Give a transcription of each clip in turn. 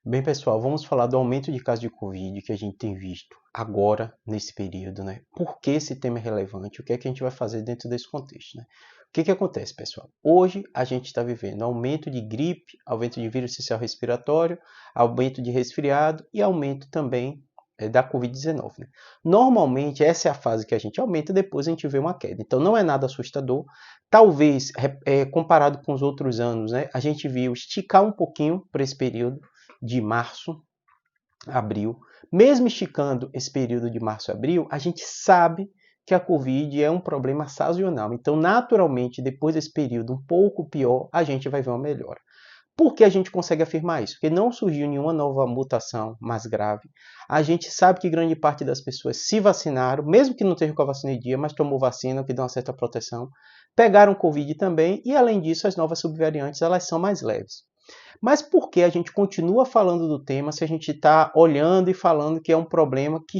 Bem, pessoal, vamos falar do aumento de casos de Covid que a gente tem visto agora, nesse período, né? Por que esse tema é relevante? O que é que a gente vai fazer dentro desse contexto, né? O que que acontece, pessoal? Hoje a gente está vivendo aumento de gripe, aumento de vírus social respiratório, aumento de resfriado e aumento também da Covid-19, né? Normalmente essa é a fase que a gente aumenta, depois a gente vê uma queda. Então não é nada assustador. Talvez, comparado com os outros anos, né, a gente viu esticar um pouquinho para esse período de março, abril. Mesmo esticando esse período de março, abril, a gente sabe que a Covid é um problema sazonal. Então, naturalmente, depois desse período um pouco pior, a gente vai ver uma melhora. Por que a gente consegue afirmar isso? Porque não surgiu nenhuma nova mutação mais grave. A gente sabe que grande parte das pessoas se vacinaram, mesmo que não estejam com a vacina em dia, mas tomou vacina, que dá uma certa proteção. Pegaram Covid também, e além disso, as novas subvariantes elas são mais leves. Mas por que a gente continua falando do tema se a gente está olhando e falando que é um problema que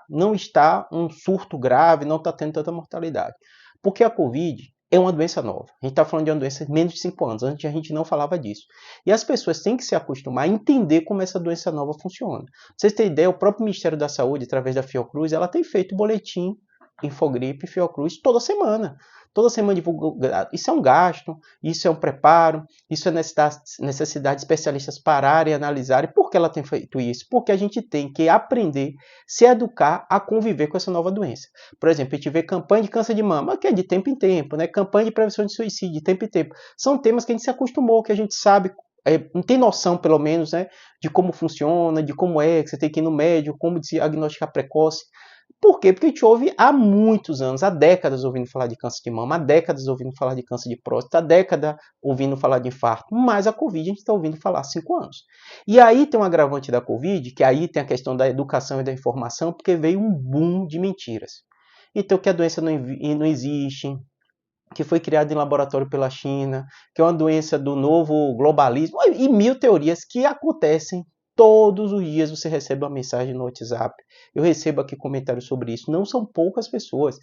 não está um surto grave, não está tendo tanta mortalidade? Porque a Covid é uma doença nova. A gente está falando de uma doença de menos de 5 anos. Antes a gente não falava disso. E as pessoas têm que se acostumar a entender como essa doença nova funciona. Pra vocês terem ideia, o próprio Ministério da Saúde, através da Fiocruz, ela tem feito boletim Infogripe e Fiocruz toda semana. Toda semana divulga. Isso é um gasto, isso é um preparo, isso é necessidade de especialistas pararem e analisarem. Por que ela tem feito isso? Porque a gente tem que aprender, se educar a conviver com essa nova doença. Por exemplo, a gente vê campanha de câncer de mama, que é de tempo em tempo, né? Campanha de prevenção de suicídio, de tempo em tempo. São temas que a gente se acostumou, que a gente sabe, não tem noção, pelo menos, né, de como funciona, de como é, que você tem que ir no médico, como diagnosticar precoce. Por quê? Porque a gente ouve há muitos anos, há décadas ouvindo falar de câncer de mama, há décadas ouvindo falar de câncer de próstata, há décadas ouvindo falar de infarto, mas a Covid a gente está ouvindo falar há 5 anos. E aí tem um agravante da Covid, que aí tem a questão da educação e da informação, porque veio um boom de mentiras. Então que a doença não existe, que foi criada em laboratório pela China, que é uma doença do novo globalismo, e mil teorias que acontecem todos os dias. Você recebe uma mensagem no WhatsApp, eu recebo aqui comentários sobre isso, não são poucas pessoas.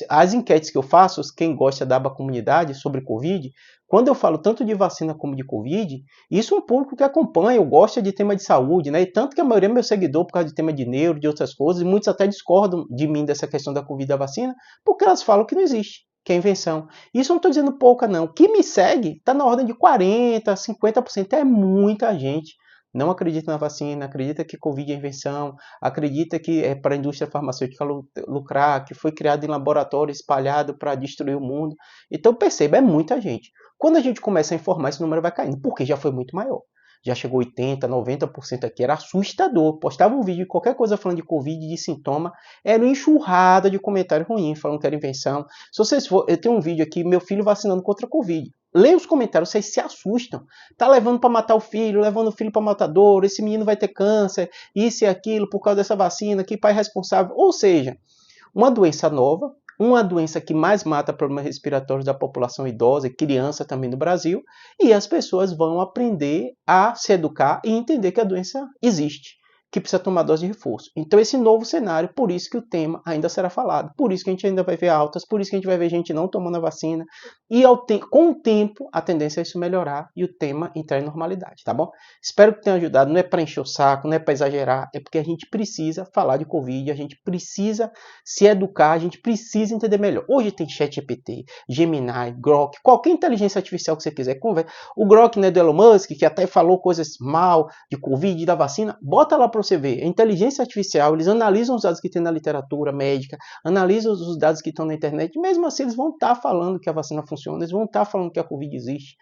As enquetes que eu faço, quem gosta da aba comunidade sobre Covid, quando eu falo tanto de vacina como de Covid, isso é um público que acompanha, eu gosto de tema de saúde, né? E tanto que a maioria é meu seguidor por causa de tema de neuro, de outras coisas, e muitos até discordam de mim dessa questão da Covid e da vacina, porque elas falam que não existe, que é invenção. Isso eu não estou dizendo pouca, não. Quem me segue está na ordem de 40%, 50%. É muita gente. Não acredita na vacina, acredita que Covid é invenção, acredita que é para a indústria farmacêutica lucrar, que foi criado em laboratório, espalhado para destruir o mundo. Então perceba, é muita gente. Quando a gente começa a informar, esse número vai caindo, porque já foi muito maior. Já chegou 80%, 90% aqui, era assustador. Postava um vídeo de qualquer coisa falando de Covid, de sintoma, era uma enxurrada de comentário ruim, falando que era invenção. Se vocês for, eu tenho um vídeo aqui, meu filho vacinando contra a Covid. Leia os comentários, vocês se assustam. Tá levando para matar o filho, levando o filho para matador, esse menino vai ter câncer, isso e aquilo, por causa dessa vacina, que pai responsável. Ou seja, uma doença nova, uma doença que mais mata problemas respiratórios da população idosa e criança também no Brasil, e as pessoas vão aprender a se educar e entender que a doença existe, que precisa tomar dose de reforço. Então esse novo cenário, por isso que o tema ainda será falado, por isso que a gente ainda vai ver altas, por isso que a gente vai ver gente não tomando a vacina, e com o tempo a tendência é isso melhorar e o tema entrar em normalidade, tá bom? Espero que tenha ajudado, não é para encher o saco, não é para exagerar, é porque a gente precisa falar de Covid, a gente precisa se educar, a gente precisa entender melhor. Hoje tem ChatGPT, Gemini, Grok, qualquer inteligência artificial que você quiser, conversa. O Grok, né, do Elon Musk, que até falou coisas mal de Covid, da vacina, bota lá para você ver. A inteligência artificial, eles analisam os dados que tem na literatura médica, analisam os dados que estão na internet, e mesmo assim eles vão estar falando que a vacina funciona, eles vão estar falando que a Covid existe.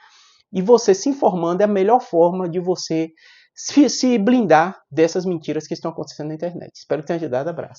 E você se informando é a melhor forma de você se blindar dessas mentiras que estão acontecendo na internet. Espero que tenha ajudado. Abraço.